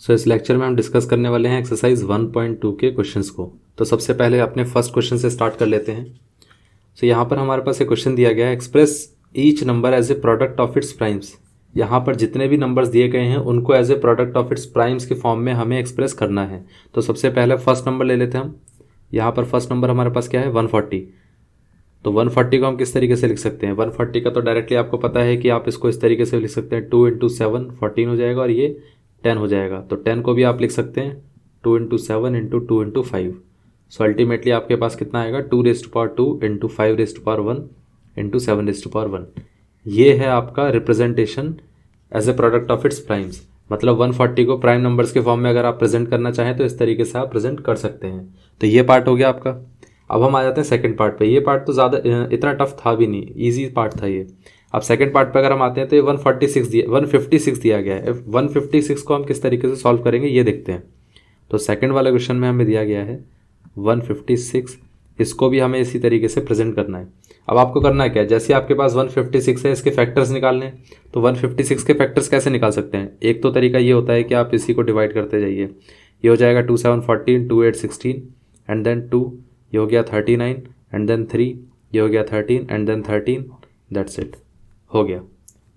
इस लेक्चर में हम डिस्कस करने वाले हैं एक्सरसाइज 1.2 के क्वेश्चंस को। तो सबसे पहले अपने फर्स्ट क्वेश्चन से स्टार्ट कर लेते हैं। यहाँ पर हमारे पास एक क्वेश्चन दिया गया है, express each number as a product of its primes. यहाँ पर जितने भी नंबर्स दिए गए हैं उनको as a product of its primes के फॉर्म में हमें एक्सप्रेस करना है। तो सबसे पहले फर्स्ट नंबर ले लेते हैं हम। यहाँ पर फर्स्ट नंबर हमारे पास क्या है, 140। तो 140 को हम किस तरीके से लिख सकते हैं, 140 का तो डायरेक्टली आपको पता है कि आप इसको इस तरीके से लिख सकते हैं, 2 × 7 14 हो जाएगा और ये 10 हो जाएगा। तो 10 को भी आप लिख सकते हैं 2 × 7 × 2 × 5। सो अल्टीमेटली आपके पास कितना आएगा, 2 raised to power 2 × 5 raised to power 1 × 7 raised to power 1। ये है आपका representation as a product of its primes. मतलब 140 को प्राइम नंबर्स के फॉर्म में अगर आप प्रेजेंट करना चाहें तो इस तरीके से आप प्रेजेंट कर सकते हैं। तो ये पार्ट हो गया आपका। अब हम आ जाते हैं सेकंड पार्ट पे। ये पार्ट तो ज़्यादा इतना टफ था भी नहीं, इजी पार्ट था ये। अब सेकंड पार्ट पे अगर हम आते हैं तो ये 156 दिया गया है। 156 को हम किस तरीके से सॉल्व करेंगे ये देखते हैं। तो सेकंड वाले क्वेश्चन में हमें दिया गया है 156, इसको भी हमें इसी तरीके से प्रेजेंट करना है। अब आपको करना है क्या, जैसे आपके पास 156 है, इसके फैक्टर्स निकालने हैं। तो 156 के फैक्टर्स कैसे निकाल सकते हैं, एक तो तरीका ये होता है कि आप इसी को डिवाइड करते जाइए। ये हो जाएगा 2 7 14, 2 8 16 एंड देन 2, ये हो गया 39 एंड देन 3, ये हो गया 13 एंड देन 13। दैट्स इट, हो गया,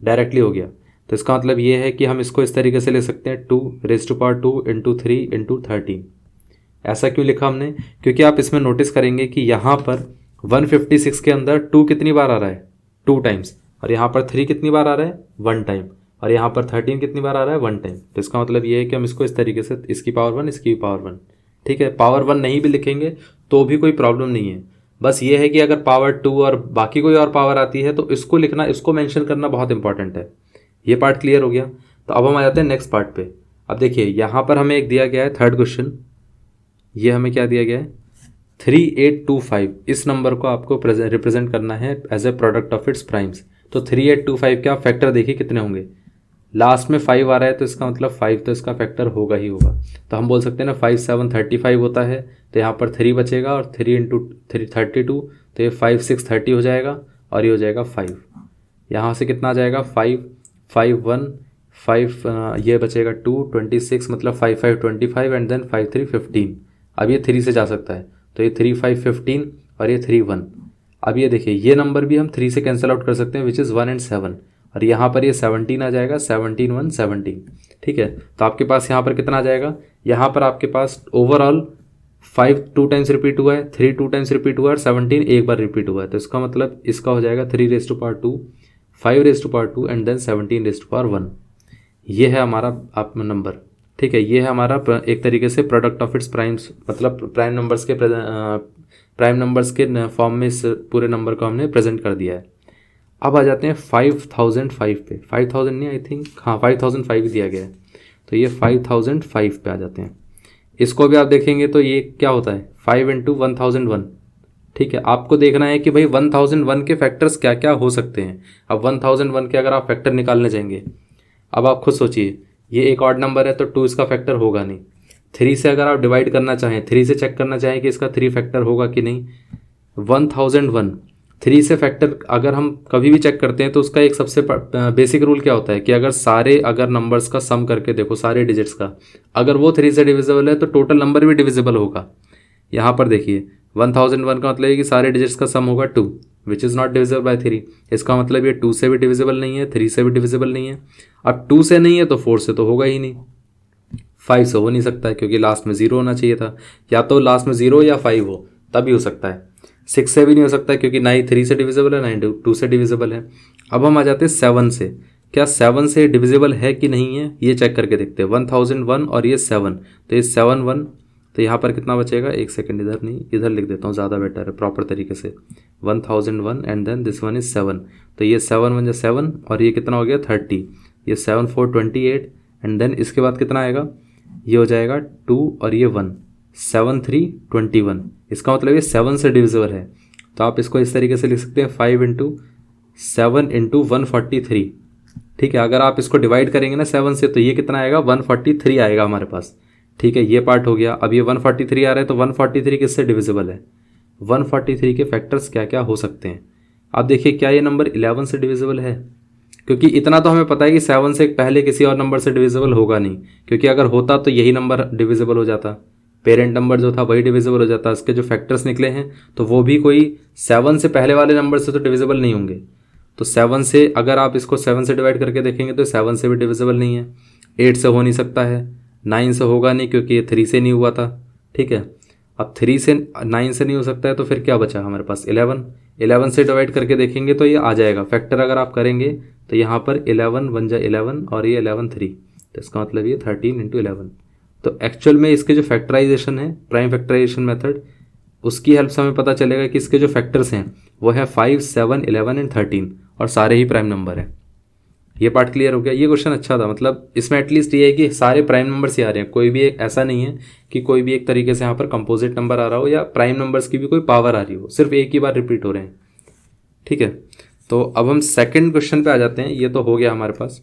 डायरेक्टली हो गया। तो इसका मतलब ये है कि हम इसको इस तरीके से ले सकते हैं 2 raised to power 2 × 3 × 13। ऐसा क्यों लिखा हमने, क्योंकि आप इसमें नोटिस करेंगे कि यहाँ पर 156 के अंदर 2 कितनी बार आ रहा है, 2 टाइम्स, और यहाँ पर 3 कितनी बार आ रहा है, 1 टाइम, और यहाँ पर 13 कितनी बार आ रहा है, 1 टाइम। तो इसका मतलब ये है कि हम इसको इस तरीके से, इसकी पावर 1 इसकी पावर 1, ठीक है। पावर 1 नहीं भी लिखेंगे तो भी कोई प्रॉब्लम नहीं है। बस ये है कि अगर पावर 2 और बाकी कोई और पावर आती है तो इसको लिखना, इसको मेंशन करना बहुत इंपॉर्टेंट है। ये पार्ट क्लियर हो गया। तो अब हम आ जाते हैं नेक्स्ट पार्ट पे। अब देखिए यहाँ पर हमें एक दिया गया है थर्ड क्वेश्चन। ये हमें क्या दिया गया है, 3825। इस नंबर को आपको रिप्रेजेंट करना है as a product of its primes. तो 3825 के आप फैक्टर देखिए कितने होंगे। लास्ट में 5 आ रहा है तो इसका मतलब 5 तो इसका फैक्टर होगा ही होगा। तो हम बोल सकते हैं ना 5 7 35 होता है। तो यहाँ पर 3 बचेगा और 3 × 3 32, तो ये 5 6 30 हो जाएगा और ये हो जाएगा 5। यहाँ से कितना आ जाएगा, 5 5 1 5, ये बचेगा 2 26, मतलब 5 5 25 एंड देन 5 3 15। अब ये 3 से जा सकता है तो ये 3 5 15 और ये 3 1। अब ये देखिए ये नंबर भी हम 3 से कैंसिल आउट कर सकते हैं, विच इज़ 1 and 7, और यहाँ पर ये 17 आ जाएगा, 17 1 17, ठीक है। तो आपके पास यहाँ पर कितना आ जाएगा, यहाँ पर आपके पास ओवरऑल 5 2 टाइम्स रिपीट हुआ है, 3 2 टाइम्स रिपीट हुआ है और 17 एक बार रिपीट हुआ है। तो इसका मतलब इसका हो जाएगा 3 raised to power 2, 5 raised to power 2 and then 17 raised to power 1। ये है हमारा आप नंबर, ठीक है। ये है हमारा एक तरीके से प्रोडक्ट ऑफ इट्स प्राइम्स, मतलब प्राइम नंबर्स के फॉर्म में इस पूरे नंबर को हमने प्रेजेंट कर दिया है। अब आ जाते हैं 5005 पे। 5000 नहीं, आई थिंक हाँ 5005 दिया गया है। तो ये 5005 पे आ जाते हैं। इसको भी आप देखेंगे तो ये क्या होता है, 5 × 1001, ठीक है। आपको देखना है कि भाई 1001 के फैक्टर्स क्या क्या हो सकते हैं। अब 1001 के अगर आप फैक्टर निकालने जाएंगे, अब आप खुद सोचिए, ये एक ऑड नंबर है तो 2 इसका फैक्टर होगा नहीं। 3 से अगर आप डिवाइड करना चाहें, 3 से चेक करना चाहें कि इसका 3 फैक्टर होगा कि नहीं। 1001 3 से फैक्टर अगर हम कभी भी चेक करते हैं तो उसका एक सबसे बेसिक रूल क्या होता है कि अगर नंबर्स का सम करके देखो सारे डिजिट्स का, अगर वो 3 से डिविजिबल है तो टोटल नंबर भी डिविजिबल होगा। यहाँ पर देखिए 1001 का मतलब है कि सारे डिजिट्स का सम होगा 2, which is not divisible by 3। इसका मतलब ये 2 से भी डिविजिबल नहीं है, 3 से भी डिविजिबल नहीं है। अब 2 से नहीं है तो 4 से तो होगा ही नहीं, 5 से हो नहीं सकता है क्योंकि लास्ट में 0 होना चाहिए था, या तो लास्ट में 0 या 5 हो तभी हो सकता है। 6 से भी नहीं हो सकता क्योंकि ना ही 3 से डिविजिबल है ना ही 2 से डिविजिबल है। अब हम आ जाते हैं 7 से। क्या 7 से डिविजिबल है कि नहीं है ये चेक करके देखते हैं। 1001 और ये 7, तो ये 7 1, तो यहाँ पर कितना बचेगा, एक सेकंड, इधर नहीं इधर लिख देता हूँ, ज़्यादा बेटर है प्रॉपर तरीके से। 1001 and then this one is 7, तो ये 7 1 7 और ये कितना हो गया 30, ये 7 4 28 एंड देन इसके बाद कितना आएगा, ये हो जाएगा 2 और ये 1, 7 3 21। इसका मतलब ये 7 से डिविजिबल है। तो आप इसको इस तरीके से लिख सकते हैं 5 × 7 × 143, ठीक है। अगर आप इसको डिवाइड करेंगे ना 7 से तो ये कितना आएगा, 143 आएगा हमारे पास, ठीक है। ये पार्ट हो गया। अब ये 143 आ रहा है तो 143 किससे डिविजिबल है, 143 के फैक्टर्स क्या क्या हो सकते हैं। आप देखिए क्या ये नंबर 11 से डिविजिबल है, क्योंकि इतना तो हमें पता है कि 7 से पहले किसी और नंबर से डिविजिबल होगा नहीं, क्योंकि अगर होता तो यही नंबर डिविजिबल हो जाता, पेरेंट नंबर जो था वही डिविजिबल हो जाता। इसके जो फैक्टर्स निकले हैं तो वो भी कोई 7 से पहले वाले नंबर से तो डिविजिबल नहीं होंगे। तो 7 से अगर आप इसको 7 से डिवाइड करके देखेंगे तो 7 से भी डिविजिबल नहीं है, 8 से हो नहीं सकता है, 9 से होगा नहीं क्योंकि ये 3 से नहीं हुआ था। ठीक है, अब 3 से 9 से नहीं हो सकता है तो फिर क्या बचा हमारे पास 11 से डिवाइड करके देखेंगे तो ये आ जाएगा। फैक्टर अगर आप करेंगे तो यहाँ पर 11 बन जाए 11 और ये 11 3, तो इसका मतलब ये 13 इंटू 11। तो एक्चुअल में इसके जो फैक्टराइजेशन है, प्राइम फैक्टराइजेशन मेथड, उसकी हेल्प से हमें पता चलेगा कि इसके जो फैक्टर्स हैं वो है 5, 7, 11 एंड 13 और सारे ही प्राइम नंबर हैं। ये पार्ट क्लियर हो गया। ये क्वेश्चन अच्छा था, मतलब इसमें एटलीस्ट ये है कि सारे प्राइम नंबर्स ही आ रहे हैं, कोई भी एक ऐसा नहीं है कि कोई भी एक तरीके से यहाँ पर कंपोजिट नंबर आ रहा हो या प्राइम नंबर्स की भी कोई पावर आ रही हो, सिर्फ एक ही बार रिपीट हो रहे हैं। ठीक है, तो अब हम सेकंड क्वेश्चन पे आ जाते हैं। ये तो हो गया हमारे पास।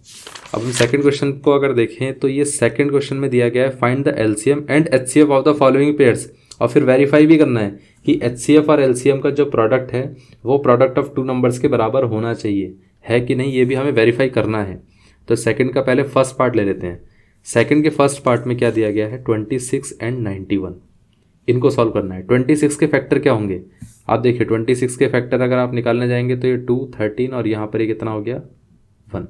अब हम सेकंड क्वेश्चन को अगर देखें तो ये सेकंड क्वेश्चन में दिया गया है find the LCM and HCF of the following pairs, और फिर वेरीफाई भी करना है कि एचसीएफ और एलसीएम का जो प्रोडक्ट है वो प्रोडक्ट ऑफ टू नंबर्स के बराबर होना चाहिए, है कि नहीं, ये भी हमें वेरीफाई करना है। तो सेकंड का पहले फर्स्ट पार्ट ले लेते हैं। सेकंड के फर्स्ट पार्ट में क्या दिया गया है, 26 एंड 91, इनको सॉल्व करना है। 26 के फैक्टर क्या होंगे, आप देखिए 26 के फैक्टर अगर आप निकालने जाएंगे तो ये 2, 13 और यहाँ पर ये कितना हो गया 1,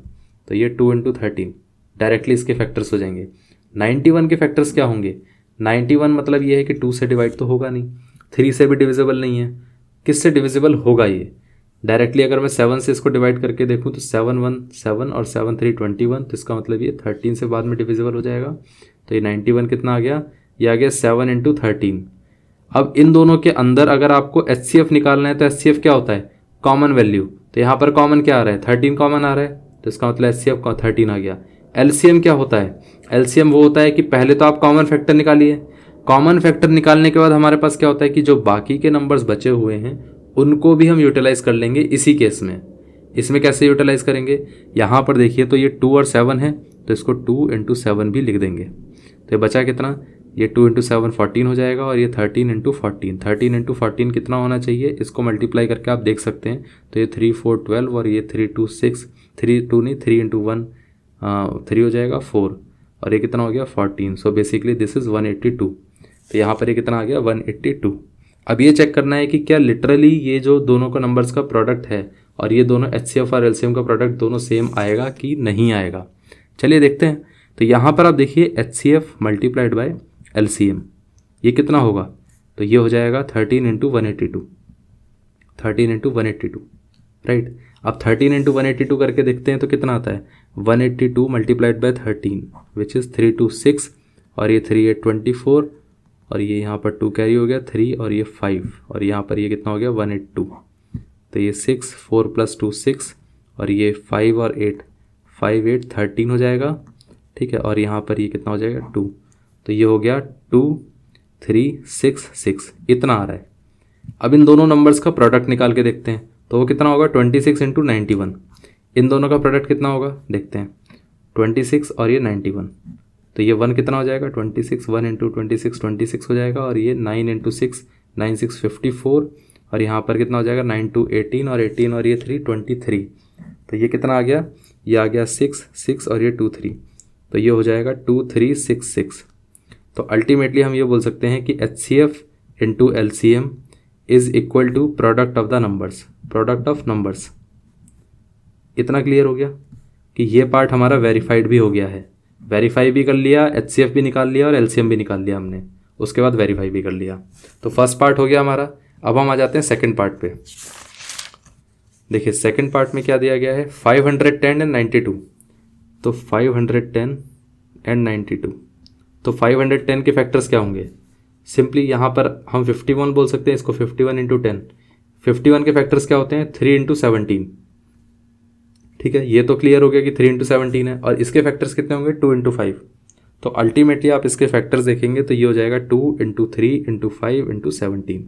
तो ये 2 इंटू 13 डायरेक्टली इसके फैक्टर्स हो जाएंगे। 91 के फैक्टर्स क्या होंगे, 91 मतलब ये है कि 2 से डिवाइड तो होगा नहीं, 3 से भी डिविजिबल नहीं है, किससे डिविजिबल होगा ये डायरेक्टली। अगर मैं 7 से इसको डिवाइड करके देखूँ तो 7 1 7 और 7 3 21, तो इसका मतलब ये 13 से बाद में डिविजिबल हो जाएगा। तो ये 91 कितना आ गया, ये आ गया 7 इंटू 13। अब इन दोनों के अंदर अगर आपको एचसीएफ निकालना है तो एचसीएफ क्या होता है, कॉमन वैल्यू। तो यहाँ पर कॉमन क्या आ रहा है, 13 कॉमन आ रहा है, तो इसका मतलब एचसीएफ का 13 आ गया। एलसीएम क्या होता है, एलसीएम वो होता है कि पहले तो आप कॉमन फैक्टर निकालिए, कॉमन फैक्टर निकालने के बाद हमारे पास क्या होता है कि जो बाकी के नंबर्स बचे हुए हैं उनको भी हम यूटिलाइज कर लेंगे इसी केस में। इसमें कैसे यूटिलाइज करेंगे, यहाँ पर देखिए तो ये 2 और 7 है, तो इसको 2 इंटू 7 भी लिख देंगे। तो ये बचा कितना, ये 2 इंटू 7 14 हो जाएगा, और ये 13 इंटू 14, 13 इंटू 14 कितना होना चाहिए, इसको मल्टीप्लाई करके आप देख सकते हैं। तो ये 3 4 12 और ये 3 2 6, 3 2 नहीं 3 इंटू 1 3 हो जाएगा 4, और ये कितना हो गया 14। So basically this is 182। तो यहाँ पर ये कितना आ गया 182। अब ये चेक करना है कि क्या लिटरली ये जो दोनों का नंबर्स का प्रोडक्ट है और ये दोनों एचसीएफ और एलसीएम का प्रोडक्ट दोनों सेम आएगा कि नहीं आएगा। चलिए देखते हैं। तो यहाँ पर आप देखिए एचसीएफ मल्टीप्लाइड बाय एलसीएम, ये कितना होगा, तो ये हो जाएगा 13 इंटू 182, 13 इंटू 182, राइट। अब 13 इंटू 182 करके देखते हैं तो कितना आता है, 182 मल्टीप्लाइड बाय 13 विच इज़ 3 2 6, और ये 3 8 24, और ये यहाँ पर 2 कैरी हो गया 3, और ये 5, और यहाँ पर ये कितना हो गया 182। तो ये 6 4 प्लस 2 6, और ये 5 और 8 5 8 13 हो जाएगा, ठीक है। और यहाँ पर ये कितना हो जाएगा 2, तो ये हो गया 2 3 6 6, इतना आ रहा है। अब इन दोनों नंबर्स का प्रोडक्ट निकाल के देखते हैं तो वो कितना होगा 26 इंटू 91। इन दोनों का प्रोडक्ट कितना होगा देखते हैं, 26 और ये 91, तो ये 1 कितना हो जाएगा 26, 1 इंटू 26 26 हो जाएगा, और ये 9 इंटू 6 9 6 54, और यहाँ पर कितना हो जाएगा 9 2 18, और 18 और ये 3 23, तो ये कितना आ गया, ये आ गया 6 6 और ये 2 3, तो ये हो जाएगा 2 3 6 6। तो अल्टीमेटली हम ये बोल सकते हैं कि HCF into LCM is equal to product of the numbers, product of numbers. इतना क्लियर हो गया कि ये पार्ट हमारा वेरीफाइड भी हो गया है, वेरीफाई भी कर लिया, एचसीएफ भी निकाल लिया और एलसीएम भी निकाल लिया हमने, उसके बाद वेरीफाई भी कर लिया। तो फर्स्ट पार्ट हो गया हमारा। अब हम आ जाते हैं सेकंड पार्ट पे। देखिए सेकंड पार्ट में क्या दिया गया है, 510 एंड 92। तो 510 एंड 92, तो 510 के फैक्टर्स क्या होंगे, सिंपली यहाँ पर हम 51 बोल सकते हैं इसको, 51 इंटू 10। 51 के फैक्टर्स क्या होते हैं 3 इंटू 17, ठीक है। ये तो क्लियर हो गया कि 3 इंटू 17 है, और इसके फैक्टर्स कितने होंगे 2 इंटू 5। तो अल्टीमेटली आप इसके फैक्टर्स देखेंगे तो ये हो जाएगा 2 इंटू 3 इंटू 5 इंटू 17।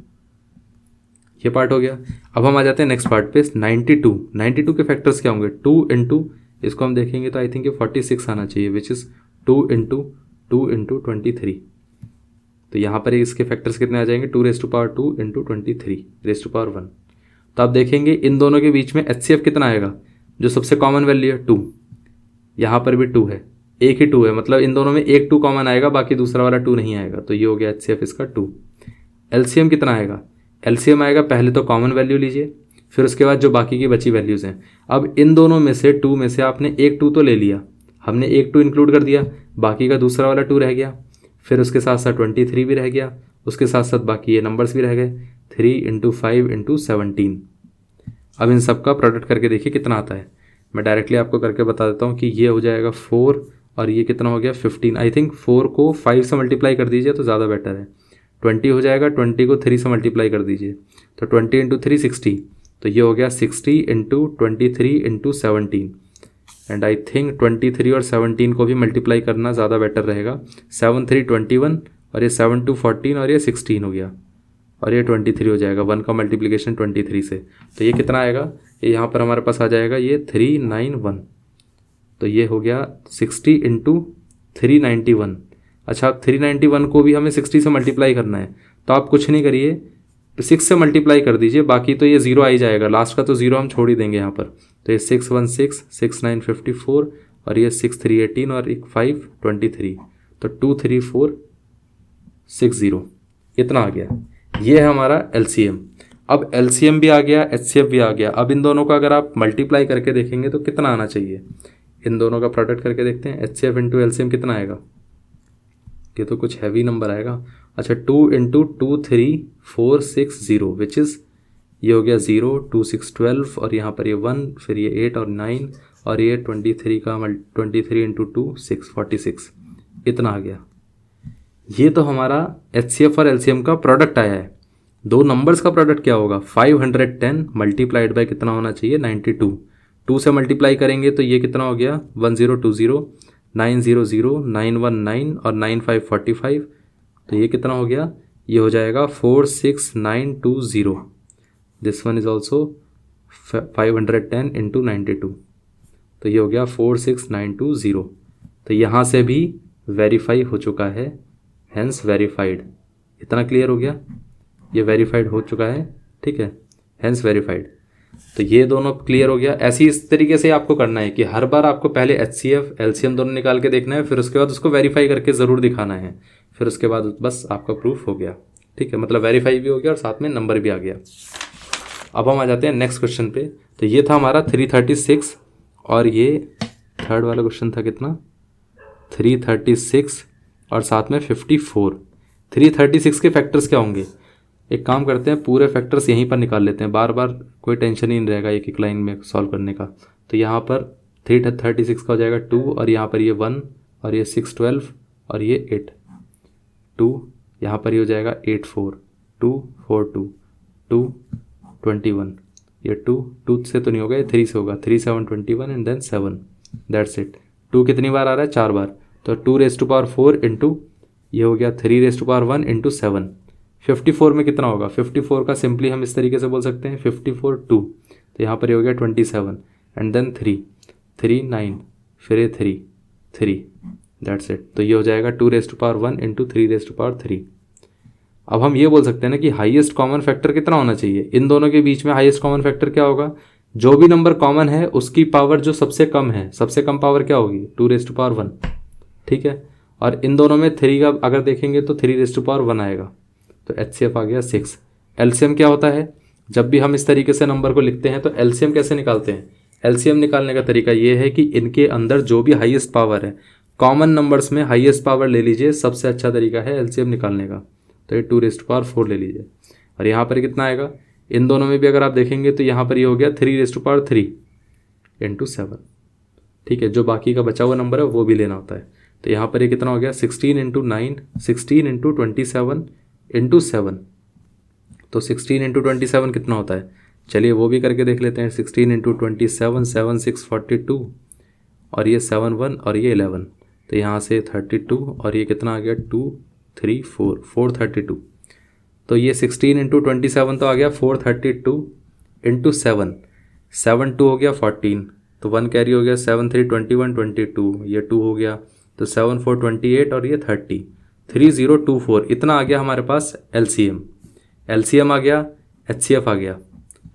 ये पार्ट हो गया। अब हम आ जाते हैं नेक्स्ट पार्ट पे, 92। 92 के फैक्टर्स क्या होंगे 2 इंटू, इसको हम देखेंगे तो आई थिंक ये 46 आना चाहिए, विच इज़ 2 इंटू 23। तो यहाँ पर इसके फैक्टर्स कितने आ जाएंगे 2 raise to power 2 into 23 raise to power 1। तो आप देखेंगे इन दोनों के बीच में एचसीएफ कितना आएगा, जो सबसे कॉमन वैल्यू है 2, यहाँ पर भी 2 है, एक ही 2 है, मतलब इन दोनों में एक 2 कॉमन आएगा, बाकी दूसरा वाला 2 नहीं आएगा, तो ये हो गया HCF इसका 2। LCM कितना आएगा? LCM आएगा, पहले तो कॉमन वैल्यू लीजिए, फिर उसके बाद जो बाकी की बची वैल्यूज़ हैं। अब इन दोनों में से 2 में से आपने एक 2 तो ले लिया, हमने एक 2 इंक्लूड कर दिया, बाकी का दूसरा वाला 2 रह गया, फिर उसके साथ साथ 23 भी रह गया, उसके साथ साथ बाकी ये नंबर्स भी रह गए, 3 × 5 × 17। अब इन सब का प्रोडक्ट करके देखिए कितना आता है। मैं डायरेक्टली आपको करके बता देता हूँ कि ये हो जाएगा 4 और ये कितना हो गया 15। आई थिंक 4 को 5 से मल्टीप्लाई कर दीजिए तो ज़्यादा बेटर है। 20 हो जाएगा, 20 को 3 से मल्टीप्लाई कर दीजिए तो 20 × 3 60, तो ये हो गया 60 × 23 × 17। एंड आई थिंक 23 और 17 को भी मल्टीप्लाई करना ज़्यादा बेटर रहेगा। 7 × 3 = 21 और ये 7 × 2 = 14 और ये 16 हो गया और ये 23 हो जाएगा। 1 का मल्टीप्लिकेशन 23 से, तो ये कितना आएगा? ये यहाँ पर हमारे पास आ जाएगा ये 391, तो ये हो गया 60 × 391। अच्छा, 391 को भी हमें 60 से मल्टीप्लाई करना है, तो आप कुछ नहीं करिए, 6 से मल्टीप्लाई कर दीजिए, बाकी तो ये 0 आ ही जाएगा, लास्ट का तो 0 हम छोड़ ही देंगे यहाँ पर। तो ये 6 × 1 = 6, 6 × 9 = 54 और ये 6 × 3 = 18 और 5 = 23, तो 23460 इतना आ गया। ये है हमारा LCM। अब LCM भी आ गया, HCF भी आ गया। अब इन दोनों का अगर आप मल्टीप्लाई करके देखेंगे तो कितना आना चाहिए? इन दोनों का प्रोडक्ट करके देखते हैं। HCF × LCM कितना आएगा? ये तो कुछ हैवी नंबर आएगा। अच्छा, 2 × 23460 विच इज़, ये हो गया 0, 2 × 6 = 12 और यहाँ पर ये 1, फिर ये 8 और 9 और ये 23 का 23 × 2 6 46 इतना आ गया। ये तो हमारा HCF और LCM का प्रोडक्ट आया है। दो नंबर्स का प्रोडक्ट क्या होगा? 510 मल्टीप्लाइड बाय कितना होना चाहिए? 92। 2 से मल्टीप्लाई करेंगे तो ये कितना हो गया? 1020, 900, 919 और 9545, तो ये कितना हो गया? ये हो जाएगा 46920। दिस वन इज ऑल्सो 510 × 92, तो ये हो गया 46920। तो यहाँ से भी वेरीफाई हो चुका है, हैंस वेरीफाइड। इतना क्लियर हो गया? ये वेरीफाइड हो चुका है, ठीक है, हैंस वेरीफाइड। तो ये दोनों क्लियर हो गया। ऐसी इस तरीके से आपको करना है कि हर बार आपको पहले HCF LCM दोनों निकाल के देखना है, फिर उसके बाद उसको वेरीफाई करके ज़रूर दिखाना है, फिर उसके बाद बस आपका प्रूफ हो गया, ठीक है, मतलब वेरीफाई भी हो गया और साथ में नंबर भी आ गया। अब हम आ जाते हैं नेक्स्ट क्वेश्चन पे। तो ये था हमारा 336 और ये थर्ड वाला क्वेश्चन था कितना? 336 और साथ में 54। 336 के फैक्टर्स क्या होंगे? एक काम करते हैं, पूरे फैक्टर्स यहीं पर निकाल लेते हैं, बार बार कोई टेंशन ही नहीं रहेगा एक एक लाइन में सॉल्व करने का। तो यहाँ पर 336 का हो जाएगा 2 और यहाँ पर ये 1 और ये 6 12 और ये 8 2, यहाँ पर ये हो जाएगा 8 4 2 4 2 2 21, ये 2 से तो नहीं होगा, ये 3 से होगा, 3 7 21 एंड देन 7, दैट्स इट। 2 कितनी बार आ रहा है? 4 बार, तो 2⁴ इंटू ये हो गया 3⁴ इंटू 7। 54 में कितना होगा? 54 का सिंपली हम इस तरीके से बोल सकते हैं 54 2, तो यहाँ पर ये हो गया 27 एंड देन 3 9, फिर ये 3 दैट्स इट। तो ये हो जाएगा 2⁴ इंटू 3⁴। अब हम ये बोल सकते हैं ना कि हाईएस्ट कॉमन फैक्टर कितना होना चाहिए? इन दोनों के बीच में हाईएस्ट कॉमन फैक्टर क्या होगा? जो भी नंबर कॉमन है उसकी पावर जो सबसे कम है, सबसे कम पावर क्या होगी? 2⁴ ठीक है। और इन दोनों में 3 का अगर देखेंगे तो 3⁴ आएगा, तो HCF आ गया 6। LCM क्या होता है? जब भी हम इस तरीके से नंबर को लिखते हैं तो LCM कैसे निकालते हैं? LCM निकालने का तरीका ये है कि इनके अंदर जो भी हाईएस्ट पावर है, कॉमन नंबर्स में हाईएस्ट पावर ले लीजिए, सबसे अच्छा तरीका है LCM निकालने का। तो ये 2⁴ ले लीजिए और यहाँ पर कितना आएगा? इन दोनों में भी अगर आप देखेंगे तो यहाँ पर ये हो गया 3⁵ इंटू 7, ठीक है। जो बाकी का बचा हुआ नंबर है वो भी लेना होता है। तो यहाँ पर ये कितना हो गया? 16 × 9, 16 × 27 इंटू 7, तो 16 × 27 कितना होता है? चलिए वो भी करके देख लेते हैं। 16 × 27 7 6 42 और ये 7 1 और ये 11, तो यहाँ से 32 और ये कितना आ गया? 2 3 4 432। तो ये 16 × 27 तो आ गया 432 इंटू 7, 7 2 हो गया 14, तो 1 कैरी हो गया, 7 3 21 22, ये 2 हो गया, तो 7 4 28 और ये 30, 3024 इतना आ गया हमारे पास LCM। LCM आ गया, HCF आ गया।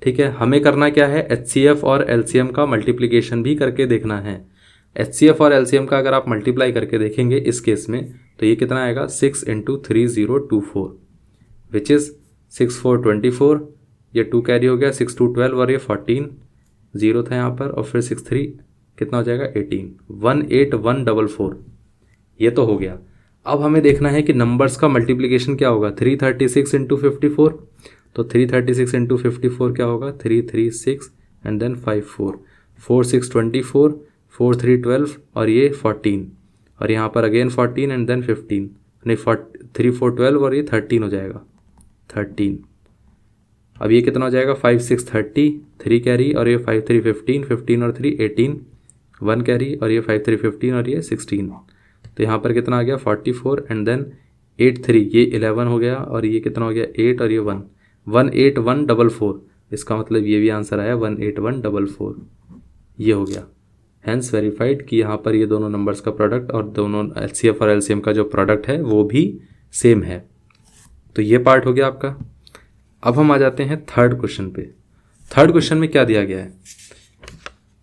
ठीक है, हमें करना क्या है, HCF और LCM का मल्टीप्लिकेशन भी करके देखना है। HCF और LCM का अगर आप मल्टीप्लाई करके देखेंगे इस केस में तो ये कितना आएगा, 6 × 3024 विच इज़ 6 4 24, ये 2 कैरी हो गया, 6 2 12 और ये 14, 0 था यहाँ पर, और फिर 6 3 कितना हो जाएगा 18, 18144, ये तो हो गया। अब हमें देखना है कि नंबर्स का मल्टीप्लिकेशन क्या होगा, 336 × 54, तो 336 × 54 क्या होगा, 336 एंड देन 54, 4 6 24, 4 3 12 और ये 14, और यहाँ पर अगेन 14 एंड देन 15, नहीं 3 4 12 और ये 13 हो जाएगा, 13। अब ये कितना हो जाएगा, 5 6 30, 3 कैरी और ये 5 3 15, 15 और 3 18, 1 कैरी और ये 5 3 15 और ये 16, तो यहाँ पर कितना आ गया 44 एंड देन 8 3, ये 11 हो गया, और ये कितना हो गया 8 और ये 1, 18144, इसका मतलब ये भी आंसर आया 18144, ये हो गया। हैंस वेरीफाइड कि यहाँ पर ये दोनों नंबर्स का प्रोडक्ट और दोनों HCF और LCM का जो प्रोडक्ट है वो भी सेम है। तो ये पार्ट हो गया आपका। अब हम आ जाते हैं थर्ड क्वेश्चन पे। थर्ड क्वेश्चन में क्या दिया गया है,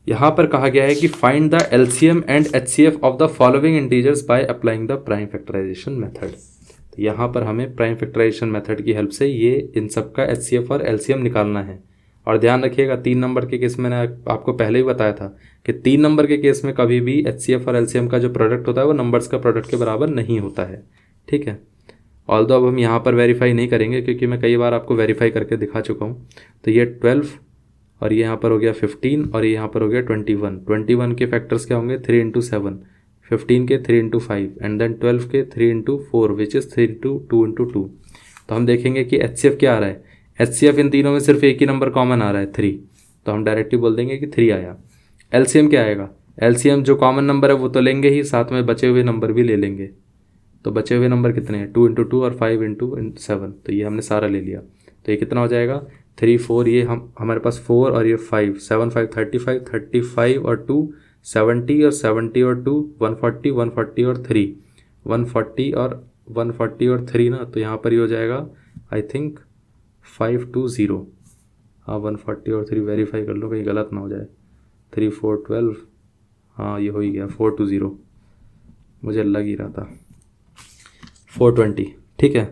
यहाँ पर कहा गया है कि find the LCM and HCF of the following integers by applying the prime factorisation method. तो यहाँ पर हमें प्राइम फैक्टराइजेशन मेथड की हेल्प से ये इन सब का HCF और LCM निकालना है। और ध्यान रखिएगा 3 नंबर के केस में मैंने आपको पहले ही बताया था कि 3 नंबर के केस में कभी भी HCF और LCM का जो प्रोडक्ट होता है वो नंबर्स का प्रोडक्ट के बराबर नहीं होता है, ठीक है। ऑल्दो अब हम यहाँ पर वेरीफाई नहीं करेंगे क्योंकि मैं कई बार आपको वेरीफाई करके दिखा चुका हूँ। तो ये 12 और ये यहाँ पर हो गया 15 और ये यहाँ पर हो गया 21। 21 के फैक्टर्स क्या होंगे, 3 × 7, 15 के 3 × 5 एंड देन 12 के 3 × 4 विच इज़ 3 × 2 × 2। तो हम देखेंगे कि HCF क्या आ रहा है, HCF इन तीनों में सिर्फ एक ही नंबर कॉमन आ रहा है 3, तो हम डायरेक्टली बोल देंगे कि 3 आया। LCM क्या आएगा, LCM जो कॉमन नंबर है वो तो लेंगे ही, साथ में बचे हुए नंबर भी ले लेंगे। तो बचे हुए नंबर कितने हैं, 2 × 2 और 5 × 7, तो ये हमने सारा ले लिया। तो ये कितना हो जाएगा 3 4, ये हमारे पास 4 और ये 5, 7 5 35, 35 और 2 70 और 70 और 2 140, 140 और 3 140 और 140 और 3 ना, तो यहाँ पर ये हो जाएगा आई थिंक 520। हाँ 140 और 3 वेरीफाई कर लो कहीं गलत ना हो जाए, 3 4 12, हाँ ये हो ही गया 420, मुझे लग ही रहा था 420, ठीक है।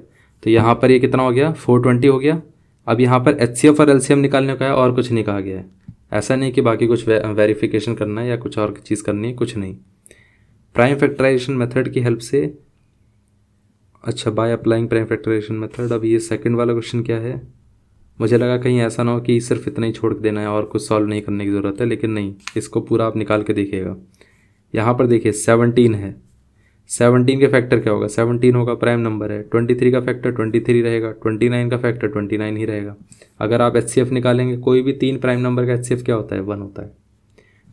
तो यहाँ पर ये कितना हो गया 420 हो गया। अब यहाँ पर HCF और LCM निकालने का है और कुछ नहीं कहा गया है, ऐसा नहीं कि बाकी कुछ वेरिफिकेशन करना है या कुछ और चीज़ करनी है, कुछ नहीं। प्राइम फैक्टराइजेशन मेथड की हेल्प से, अच्छा by applying prime factorisation method. अब ये सेकंड वाला क्वेश्चन क्या है, मुझे लगा कहीं ऐसा ना हो कि सिर्फ इतना ही छोड़ देना है और कुछ सॉल्व नहीं करने की ज़रूरत है, लेकिन नहीं, इसको पूरा आप निकाल के देखिएगा। यहाँ पर देखिए 17 है, 17 के फैक्टर क्या होगा, 17 होगा, प्राइम नंबर है। 23 का फैक्टर 23 रहेगा, 29 का फैक्टर 29 ही रहेगा। अगर आप HCF निकालेंगे, कोई भी 3 प्राइम नंबर का HCF क्या होता है, 1 होता है।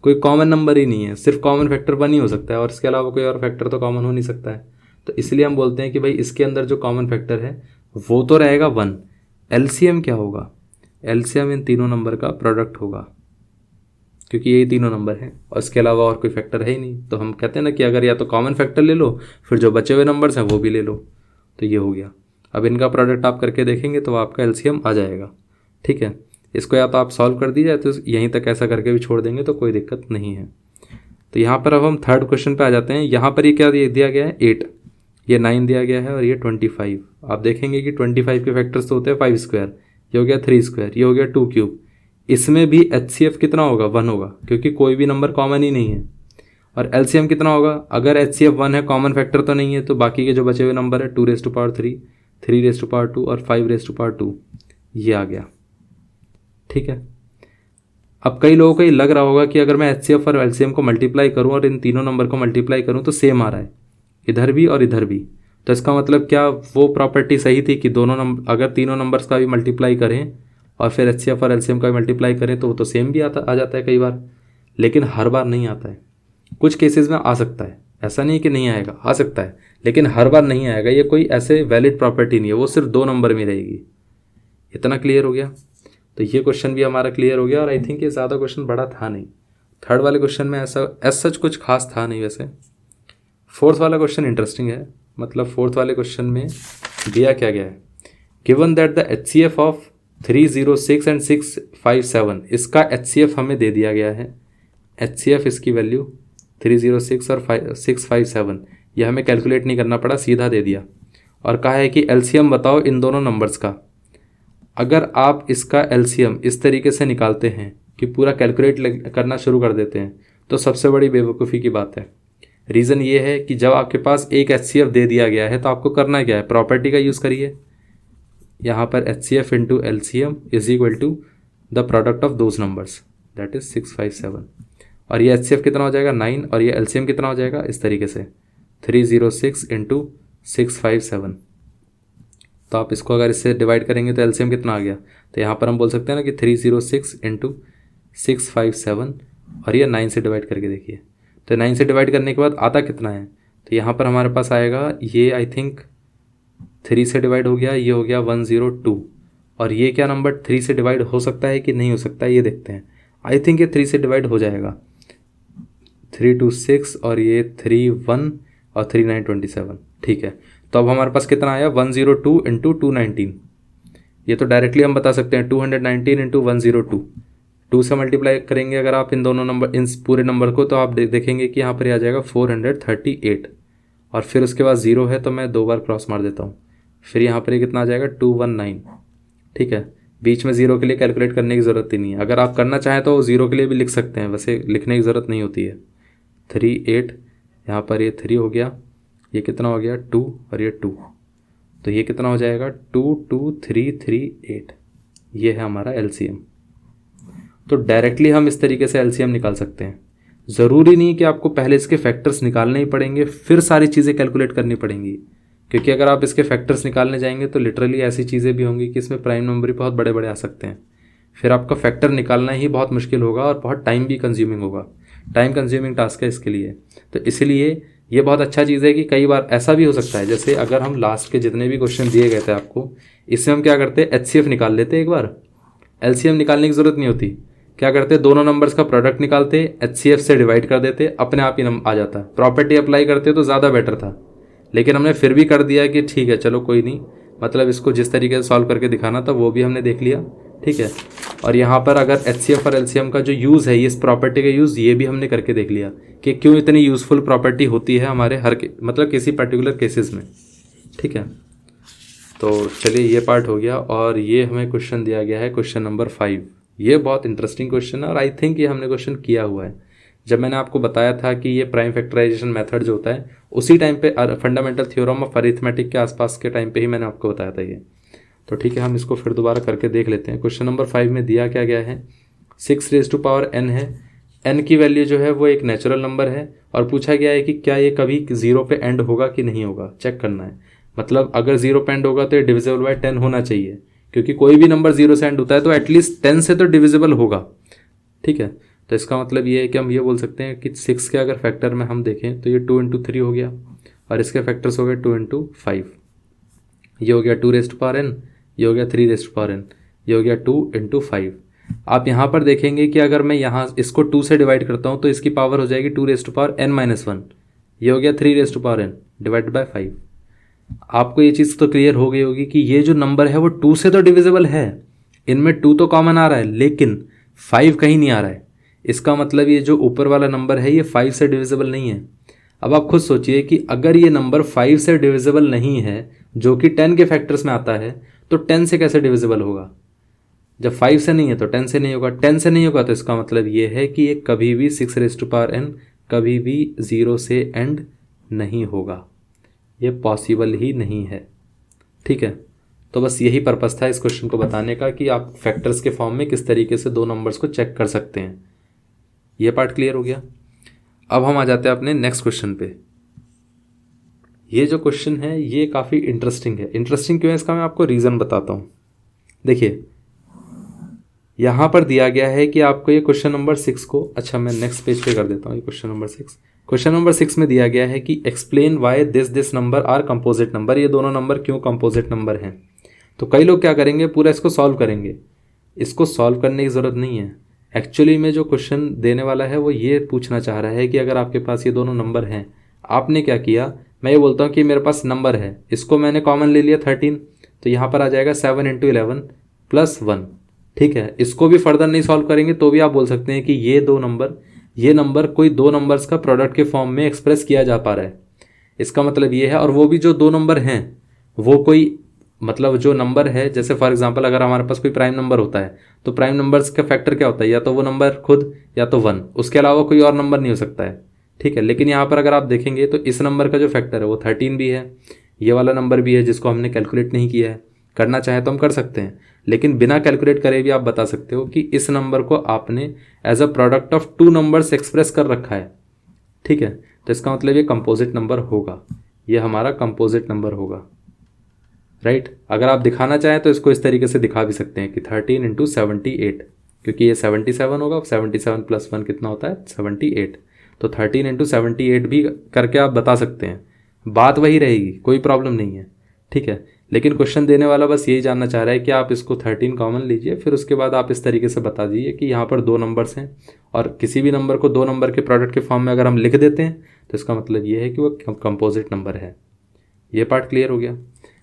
कोई कॉमन नंबर ही नहीं है, सिर्फ कॉमन फैक्टर 1 ही हो सकता है और इसके अलावा कोई और फैक्टर तो कॉमन हो नहीं सकता है। तो इसलिए हम बोलते हैं कि भाई इसके अंदर जो कॉमन फैक्टर है वो तो रहेगा 1। LCM क्या होगा, LCM इन तीनों नंबर का प्रोडक्ट होगा क्योंकि यही तीनों नंबर हैं और इसके अलावा और कोई फैक्टर है ही नहीं। तो हम कहते हैं ना कि अगर या तो कॉमन फैक्टर ले लो, फिर जो बचे हुए नंबर्स हैं वो भी ले लो, तो ये हो गया। अब इनका प्रोडक्ट आप करके देखेंगे तो आपका LCM आ जाएगा, ठीक है। इसको या तो आप सॉल्व कर दीजिए तो यहीं तक ऐसा करके भी छोड़ देंगे तो कोई दिक्कत नहीं है। तो यहाँ पर अब हम थर्ड क्वेश्चन पे आ जाते हैं। यहाँ पर ये क्या दिया गया है, 8, ये 9 दिया गया है और ये 25। आप देखेंगे कि 25 के फैक्टर्स तो होते हैं 5 स्क्वायर, ये हो गया 3 स्क्वायर, ये हो गया 2 क्यूब। इसमें भी HCF कितना होगा, 1 होगा क्योंकि कोई भी नंबर कॉमन ही नहीं है। और LCM कितना होगा, अगर HCF 1 है, कॉमन फैक्टर तो नहीं है, तो बाकी के जो बचे हुए नंबर है 2⁻3, 3⁻2 और 5⁻2, ये आ गया, ठीक है। अब कई लोगों को ये लग रहा होगा कि अगर मैं HCF और LCM को मल्टीप्लाई करूं और इन तीनों नंबर को मल्टीप्लाई करूं तो सेम आ रहा है, इधर भी और इधर भी। तो इसका मतलब क्या वो प्रॉपर्टी सही थी कि दोनों नंबर, अगर तीनों नंबर्स का भी मल्टीप्लाई करें और फिर HCF और LCM का भी मल्टीप्लाई करें तो वो तो सेम भी आ जाता है कई बार, लेकिन हर बार नहीं आता है। कुछ केसेस में आ सकता है, ऐसा नहीं कि नहीं आएगा, आ सकता है, लेकिन हर बार नहीं आएगा। ये कोई ऐसे वैलिड प्रॉपर्टी नहीं है, वो सिर्फ 2 नंबर में रहेगी। इतना क्लियर हो गया। तो ये क्वेश्चन भी हमारा क्लियर हो गया और आई थिंक ये ज़्यादा क्वेश्चन बड़ा था नहीं। थर्ड वाले क्वेश्चन में ऐसा सच कुछ खास था नहीं। वैसे फोर्थ वाला क्वेश्चन इंटरेस्टिंग है। मतलब फोर्थ वाले क्वेश्चन में दिया क्या गया है, given that the HCF of 306 and 657, इसका HCF हमें दे दिया गया है। HCF इसकी वैल्यू 306 और 657, यह हमें कैलकुलेट नहीं करना पड़ा, सीधा दे दिया। और कहा है कि LCM बताओ इन दोनों नंबर्स का। अगर आप इसका LCM इस तरीके से निकालते हैं कि पूरा कैलकुलेट करना शुरू कर देते हैं तो सबसे बड़ी बेवकूफ़ी की बात है। रीज़न ये है कि जब आपके पास एक HCF दे दिया गया है तो आपको करना क्या है, प्रॉपर्टी का यूज़ करिए। यहाँ पर HCF into LCM is equal to the product of those numbers, that is 657। और ये HCF कितना हो जाएगा 9, और ये LCM कितना हो जाएगा इस तरीके से 306 इंटू 657। तो आप इसको अगर इससे डिवाइड करेंगे तो LCM कितना आ गया, तो यहाँ पर हम बोल सकते हैं ना कि 306 इंटू 657, और ये 9 से डिवाइड करके देखिए। तो 9 से डिवाइड करने के बाद आता कितना है, तो यहाँ पर हमारे पास आएगा, ये आई थिंक 3 से डिवाइड हो गया, ये हो गया 102। और ये क्या नंबर 3 से डिवाइड हो सकता है कि नहीं हो सकता है, ये देखते हैं। आई थिंक ये 3 से डिवाइड हो जाएगा, 3 2 6 और ये 3 1 और 3 9 27, ठीक है। तो अब हमारे पास कितना आया 102 इंटू 219। ये तो डायरेक्टली हम बता सकते हैं 219 इंटू 102। 2 से मल्टीप्लाई करेंगे अगर आप इन दोनों नंबर, इन पूरे नंबर को, तो आप देखेंगे कि यहाँ पर आ जाएगा 438। और फिर उसके बाद 0 है तो मैं 2 बार क्रॉस मार देता हूँ, फिर यहाँ पर ये कितना आ जाएगा 219, ठीक है। बीच में 0 के लिए कैलकुलेट करने की ज़रूरत ही नहीं है। अगर आप करना चाहें तो 0 के लिए भी लिख सकते हैं, वैसे लिखने की ज़रूरत नहीं होती है। 38, यहाँ पर ये 3 हो गया, ये कितना हो गया 2 और ये 2, तो ये कितना हो जाएगा 22338। ये है हमारा LCM। तो डायरेक्टली हम इस तरीके से LCM निकाल सकते हैं। ज़रूरी नहीं कि आपको पहले इसके फैक्टर्स निकालने ही पड़ेंगे फिर सारी चीज़ें कैलकुलेट करनी पड़ेंगी, क्योंकि अगर आप इसके फैक्टर्स निकालने जाएंगे तो लिटरली ऐसी चीज़ें भी होंगी कि इसमें प्राइम नंबर भी बहुत बड़े बड़े आ सकते हैं। फिर आपका फैक्टर निकालना ही बहुत मुश्किल होगा और बहुत टाइम भी कंज्यूमिंग होगा, टाइम कंज्यूमिंग टास्क है इसके लिए। तो इसलिए ये बहुत अच्छा चीज़ है कि कई बार ऐसा भी हो सकता है, जैसे अगर हम लास्ट के जितने भी क्वेश्चन दिए गए थे आपको, इससे हम क्या करते हैं HCF निकाल लेते एक बार, LCM निकालने की ज़रूरत नहीं होती। क्या करते, दोनों नंबर्स का प्रोडक्ट निकालते, HCF से डिवाइड कर देते, अपने आप ही आ जाता। प्रॉपर्टी अप्लाई करते तो ज़्यादा बेटर था, लेकिन हमने फिर भी कर दिया कि ठीक है चलो कोई नहीं, मतलब इसको जिस तरीके से सॉल्व करके दिखाना था वो भी हमने देख लिया, ठीक है। और यहाँ पर अगर HCF और LCM का जो यूज़ है, इस प्रॉपर्टी का यूज़, ये भी हमने करके देख लिया कि क्यों इतनी यूज़फुल प्रॉपर्टी होती है हमारे मतलब किसी पर्टिकुलर केसेस में, ठीक है। तो चलिए ये पार्ट हो गया। और ये हमें क्वेश्चन दिया गया है क्वेश्चन नंबर 5। ये बहुत इंटरेस्टिंग क्वेश्चन है और आई थिंक ये हमने क्वेश्चन किया हुआ है। जब मैंने आपको बताया था कि ये प्राइम फैक्टराइजेशन मेथड जो होता है, उसी टाइम पे फंडामेंटल थ्योरम ऑफ अरिथमेटिक के आसपास के टाइम पे ही मैंने आपको बताया था ये। तो ठीक है, हम इसको फिर दोबारा करके देख लेते हैं। क्वेश्चन नंबर 5 में दिया क्या गया है, 6n है। n की वैल्यू जो है वो एक नेचुरल नंबर है और पूछा गया है कि क्या ये कभी 0 पे एंड होगा कि नहीं होगा, चेक करना है। मतलब अगर 0 पे एंड होगा तो ये डिविजिबल बाय 10 होना चाहिए, क्योंकि कोई भी नंबर 0 से एंड होता है तो एटलीस्ट 10 से तो डिविजिबल होगा, ठीक है। तो इसका मतलब ये है कि हम ये बोल सकते हैं कि 6 के अगर फैक्टर में हम देखें तो ये 2 इंटू 3 हो गया और इसके फैक्टर्स हो गए 2 इंटू 5, ये हो गया 2n, ये हो गया 3n, ये हो गया 2 इंटू 5। आप यहाँ पर देखेंगे कि अगर मैं यहाँ इसको 2 से डिवाइड करता हूँ तो इसकी पावर हो जाएगी 2n-1, ये हो गया 3n डिवाइड बाय 5। आपको ये चीज़ तो क्लियर हो गई होगी कि ये जो नंबर है वो 2 से तो डिविजिबल है, इनमें 2 तो कॉमन आ रहा है लेकिन 5 कहीं नहीं आ रहा है। इसका मतलब ये जो ऊपर वाला नंबर है ये 5 से डिविजिबल नहीं है। अब आप खुद सोचिए कि अगर ये नंबर 5 से डिविजिबल नहीं है, जो कि 10 के फैक्टर्स में आता है, तो 10 से कैसे डिविजिबल होगा। जब 5 से नहीं है तो 10 से नहीं होगा, 10 से नहीं होगा तो इसका मतलब ये है कि ये कभी भी 6n कभी भी 0 से एंड नहीं होगा, ये पॉसिबल ही नहीं है, ठीक है। तो बस यही पर्पस था इस क्वेश्चन को बताने का कि आप फैक्टर्स के फॉर्म में किस तरीके से दो नंबर्स को चेक कर सकते हैं। ये पार्ट क्लियर हो गया। अब हम आ जाते हैं अपने नेक्स्ट क्वेश्चन पे। ये जो क्वेश्चन है ये काफ़ी इंटरेस्टिंग है। इंटरेस्टिंग क्यों है इसका मैं आपको रीज़न बताता हूँ। देखिए यहाँ पर दिया गया है कि आपको ये क्वेश्चन नंबर 6 को, अच्छा मैं नेक्स्ट पेज पे कर देता हूँ। ये क्वेश्चन नंबर 6, क्वेश्चन नंबर 6 में दिया गया है कि explain why this number are composite number. ये दोनों नंबर क्यों कंपोजिट नंबर हैं। तो कई लोग क्या करेंगे, पूरा इसको सॉल्व करेंगे। इसको सॉल्व करने की ज़रूरत नहीं है। एक्चुअली में जो क्वेश्चन देने वाला है वो ये पूछना चाह रहा है कि अगर आपके पास ये दोनों नंबर हैं, आपने क्या किया, मैं ये बोलता हूँ कि मेरे पास नंबर है, इसको मैंने कॉमन ले लिया 13, तो यहाँ पर आ जाएगा 7 × 11 +1। ठीक है, इसको भी फर्दर नहीं सॉल्व करेंगे तो भी आप बोल सकते हैं कि ये नंबर कोई दो नंबर्स का प्रोडक्ट के फॉर्म में एक्सप्रेस किया जा पा रहा है। इसका मतलब ये है, और वो भी जो दो नंबर हैं वो कोई मतलब जो नंबर है, जैसे फॉर एग्जांपल अगर हमारे पास कोई प्राइम नंबर होता है तो प्राइम नंबर्स का फैक्टर क्या होता है, या तो वो नंबर खुद या तो 1, उसके अलावा कोई और नंबर नहीं हो सकता है। ठीक है, लेकिन यहाँ पर अगर आप देखेंगे तो इस नंबर का जो फैक्टर है वो 13 भी है, ये वाला नंबर भी है जिसको हमने कैलकुलेट नहीं किया है। करना चाहे तो हम कर सकते हैं, लेकिन बिना कैलकुलेट करे भी आप बता सकते हो कि इस नंबर को आपने as a product of two numbers express कर रखा है। ठीक है, तो इसका मतलब ये कंपोजिट नंबर होगा, ये हमारा कंपोजिट नंबर होगा। राइट, अगर आप दिखाना चाहें तो इसको इस तरीके से दिखा भी सकते हैं कि 13 × 78, क्योंकि ये 77 होगा, 77 + 1 कितना होता है 78, तो 13 × 78 भी करके आप बता सकते हैं, बात वही रहेगी, कोई प्रॉब्लम नहीं है। ठीक है, लेकिन क्वेश्चन देने वाला बस यही जानना चाह रहा है कि आप इसको 13 कॉमन लीजिए, फिर उसके बाद आप इस तरीके से बता दीजिए कि यहाँ पर दो नंबर्स हैं, और किसी भी नंबर को दो नंबर के प्रोडक्ट के फॉर्म में अगर हम लिख देते हैं तो इसका मतलब ये है कि वो कंपोजिट नंबर है। ये पार्ट क्लियर हो गया।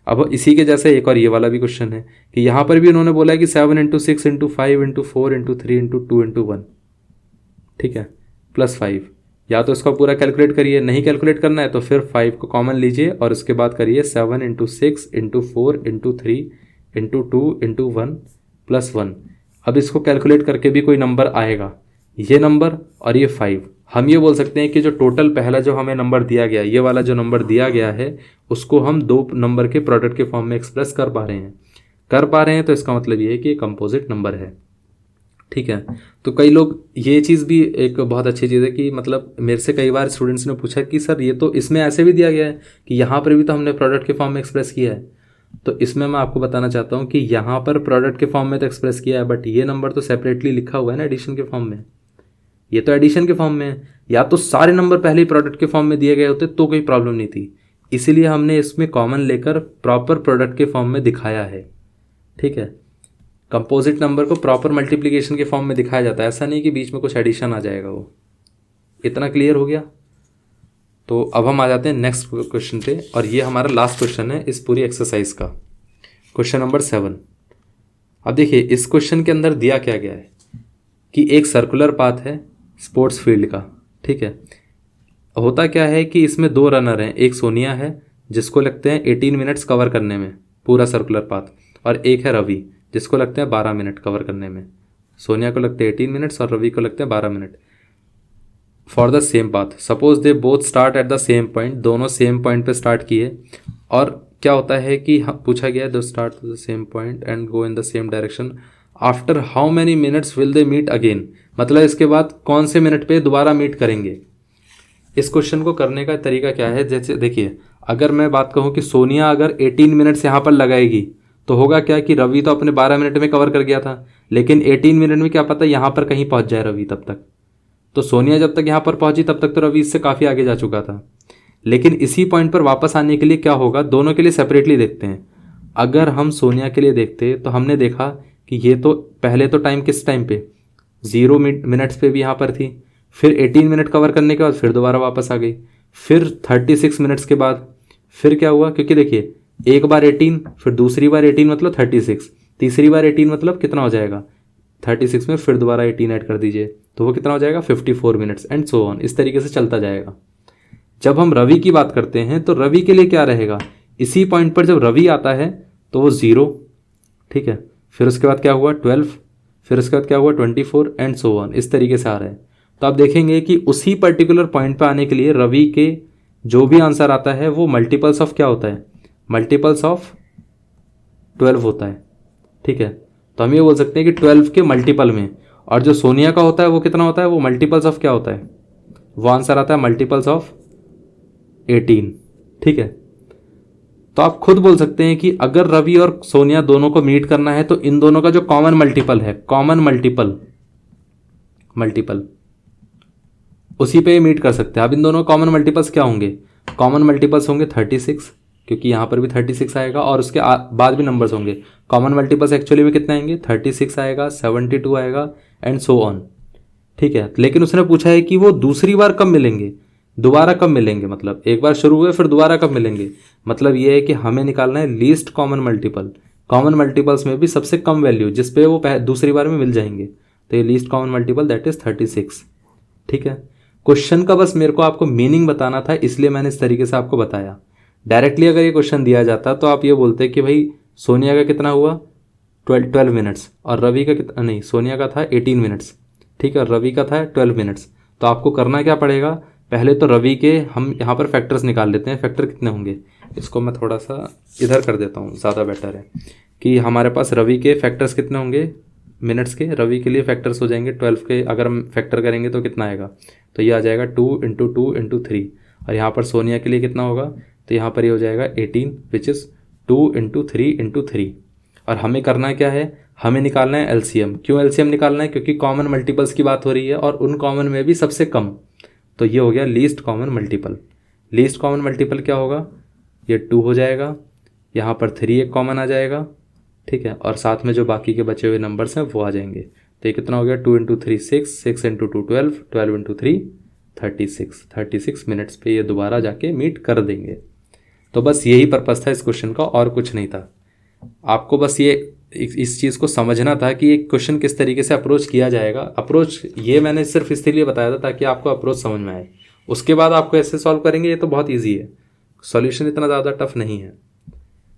अब इसी के जैसे एक और ये वाला भी क्वेश्चन है कि यहाँ पर भी उन्होंने बोला है कि 7 × 6 × 5 × 4 × 3 × 2 × 1। ठीक है, +5, या तो इसका पूरा कैलकुलेट करिए, नहीं कैलकुलेट करना है तो फिर 5 को कॉमन लीजिए और उसके बाद करिए 7 × 6 × 4 × 3 × 2 × 1 +1। अब इसको कैलकुलेट करके भी कोई नंबर आएगा, ये नंबर और ये 5, हम ये बोल सकते हैं कि जो टोटल पहला जो हमें नंबर दिया गया, ये वाला जो नंबर दिया गया है, उसको हम दो नंबर के प्रोडक्ट के फॉर्म में एक्सप्रेस कर पा रहे हैं, तो इसका मतलब ये है कि ये कंपोजिट नंबर है। ठीक है, तो कई लोग, ये चीज़ भी एक बहुत अच्छी चीज़ है कि मतलब मेरे से कई बार स्टूडेंट्स ने पूछा कि सर ये तो इसमें ऐसे भी दिया गया है कि यहाँ पर भी तो हमने प्रोडक्ट के फॉर्म में एक्सप्रेस किया है। तो इसमें मैं आपको बताना चाहता हूँ कि यहाँ पर प्रोडक्ट के फॉर्म में तो एक्सप्रेस किया है, बट ये नंबर तो सेपरेटली लिखा हुआ है ना एडिशन के फॉर्म में, ये तो एडिशन के फॉर्म में है। या तो सारे नंबर पहले ही प्रोडक्ट के फॉर्म में दिए गए होते तो कोई प्रॉब्लम नहीं थी, इसीलिए हमने इसमें कॉमन लेकर प्रॉपर प्रोडक्ट के फॉर्म में दिखाया है। ठीक है, कंपोजिट नंबर को प्रॉपर मल्टीप्लिकेशन के फॉर्म में दिखाया जाता है, ऐसा नहीं कि बीच में कुछ एडिशन आ जाएगा। वो इतना क्लियर हो गया। तो अब हम आ जाते हैं नेक्स्ट क्वेश्चन पे, और ये हमारा लास्ट क्वेश्चन है इस पूरी एक्सरसाइज का, क्वेश्चन नंबर 7। अब देखिए इस क्वेश्चन के अंदर दिया क्या गया है कि एक सर्कुलर पाथ है स्पोर्ट्स फील्ड का। ठीक है, होता क्या है कि इसमें दो रनर हैं, एक सोनिया है जिसको लगते हैं 18 मिनट्स कवर करने में पूरा सर्कुलर पाथ, और एक है रवि जिसको लगते हैं 12 मिनट कवर करने में। सोनिया को लगते हैं 18 मिनट्स और रवि को लगते हैं 12 minute. For the same path, suppose they both start at the same point, दोनों सेम पॉइंट पे स्टार्ट किए, और क्या होता है कि पूछा गया दो start the same point and go in the same direction, after how many minutes will they meet again, मतलब इसके बाद कौन से मिनट पे दोबारा मीट करेंगे। इस क्वेश्चन को करने का तरीका क्या है, जैसे देखिए अगर मैं बात कहूँ कि सोनिया अगर 18 मिनट्स यहाँ पर लगाएगी तो होगा क्या कि रवि तो अपने 12 मिनट में कवर कर गया था, लेकिन 18 मिनट में क्या पता यहाँ पर कहीं पहुँच जाए रवि तब तक। तो सोनिया जब तक यहाँ पर पहुँची तब तक तो रवि इससे काफ़ी आगे जा चुका था। लेकिन इसी पॉइंट पर वापस आने के लिए क्या होगा, दोनों के लिए सेपरेटली देखते हैं। अगर हम सोनिया के लिए देखते तो हमने देखा कि ये तो पहले तो टाइम किस टाइम पे 0 मिनट्स पे भी यहाँ पर थी, फिर 18 मिनट कवर करने के बाद फिर दोबारा वापस आ गई, फिर 36 मिनट्स के बाद फिर क्या हुआ, क्योंकि देखिए एक बार 18, फिर दूसरी बार 18 मतलब 36, तीसरी बार 18 मतलब कितना हो जाएगा 36 में फिर दोबारा 18 ऐड कर दीजिए तो वो कितना हो जाएगा 54 मिनट्स, एंड सो ऑन, इस तरीके से चलता जाएगा। जब हम रवि की बात करते हैं तो रवि के लिए क्या रहेगा, इसी पॉइंट पर जब रवि आता है तो वो 0, ठीक है, फिर उसके बाद क्या हुआ 12, फिर उसके बाद क्या हुआ 24 एंड सो ऑन, इस तरीके से आ रहा है। तो आप देखेंगे कि उसी पर्टिकुलर पॉइंट पे आने के लिए रवि के जो भी आंसर आता है वो मल्टीपल्स ऑफ क्या होता है, मल्टीपल्स ऑफ 12 होता है। ठीक है, तो हम ये बोल सकते हैं कि 12 के मल्टीपल में, और जो सोनिया का होता है वो कितना होता है, वो मल्टीपल्स ऑफ क्या होता है, वो आंसर आता है मल्टीपल्स ऑफ 18। ठीक है, तो आप खुद बोल सकते हैं कि अगर रवि और सोनिया दोनों को मीट करना है तो इन दोनों का जो कॉमन मल्टीपल है, कॉमन मल्टीपल उसी पे मीट कर सकते हैं। अब इन दोनों कॉमन मल्टीपल्स क्या होंगे, कॉमन मल्टीपल्स होंगे 36, क्योंकि यहाँ पर भी 36 आएगा और उसके बाद भी नंबर्स होंगे। कॉमन मल्टीपल्स एक्चुअली में कितने आएंगे, 36 आएगा, 72 आएगा एंड सो ऑन। ठीक है, लेकिन उसने पूछा है कि वो दूसरी बार कब मिलेंगे, दोबारा कब मिलेंगे, मतलब एक बार शुरू हुए फिर दोबारा कब मिलेंगे। मतलब ये है कि हमें निकालना है least common multiple, common multiples में भी सबसे कम वैल्यू जिस पे वो दूसरी बार में मिल जाएंगे, तो ये least common multiple that is 36। ठीक है, क्वेश्चन का बस मेरे को आपको मीनिंग बताना था, इसलिए मैंने इस तरीके से आपको बताया। डायरेक्टली अगर ये क्वेश्चन दिया जाता तो आप ये बोलते कि भाई सोनिया का कितना हुआ 12 मिनट्स और रवि का कितना, नहीं सोनिया का था 18 मिनट्स, ठीक है, और रवि का था 12 मिनट्स। तो आपको करना क्या पड़ेगा, पहले तो रवि के हम यहाँ पर फैक्टर्स निकाल लेते हैं, फैक्टर कितने होंगे, इसको मैं थोड़ा सा इधर कर देता हूँ, ज़्यादा बेटर है कि हमारे पास रवि के फैक्टर्स कितने होंगे मिनट्स के, रवि के लिए फैक्टर्स हो जाएंगे 12 के, अगर हम फैक्टर करेंगे तो कितना आएगा, तो ये आ जाएगा 2 × 2 × 3। और यहाँ पर सोनिया के लिए कितना होगा, तो यहाँ पर ये हो जाएगा 18 विच इज़ 2 × 3 × 3। और हमें करना क्या है, हमें निकालना है एलसीएम। क्यों एलसीएम निकालना है, क्योंकि कॉमन मल्टीपल्स की बात हो रही है और उन कॉमन में भी सबसे कम, तो ये हो गया least common multiple. Least common multiple क्या होगा, ये 2 हो जाएगा, यहाँ पर 3 एक कॉमन आ जाएगा, ठीक है, और साथ में जो बाकी के बचे हुए नंबर्स हैं वो आ जाएंगे। तो ये कितना हो गया 2 × 3 6, 6 × 2 12, 12 × 3 36, 36 मिनट्स पे ये दोबारा जाके मीट कर देंगे। तो बस यही पर्पस था इस क्वेश्चन का और कुछ नहीं था। आपको बस ये इस चीज़ को समझना था कि एक क्वेश्चन किस तरीके से अप्रोच किया जाएगा। अप्रोच ये मैंने सिर्फ इसलिए बताया था ताकि आपको अप्रोच समझ में आए, उसके बाद आपको ऐसे सॉल्व करेंगे, ये तो बहुत ईजी है, सॉल्यूशन इतना ज़्यादा टफ नहीं है।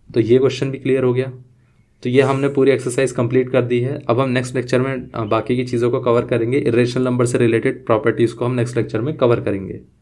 तो ये क्वेश्चन भी क्लियर हो गया। तो ये हमने पूरी एक्सरसाइज कंप्लीट कर दी है। अब हम नेक्स्ट लेक्चर में बाकी की चीज़ों को कवर करेंगे, इरेशनल नंबर से रिलेटेड प्रॉपर्टीज़ को हम नेक्स्ट लेक्चर में कवर करेंगे।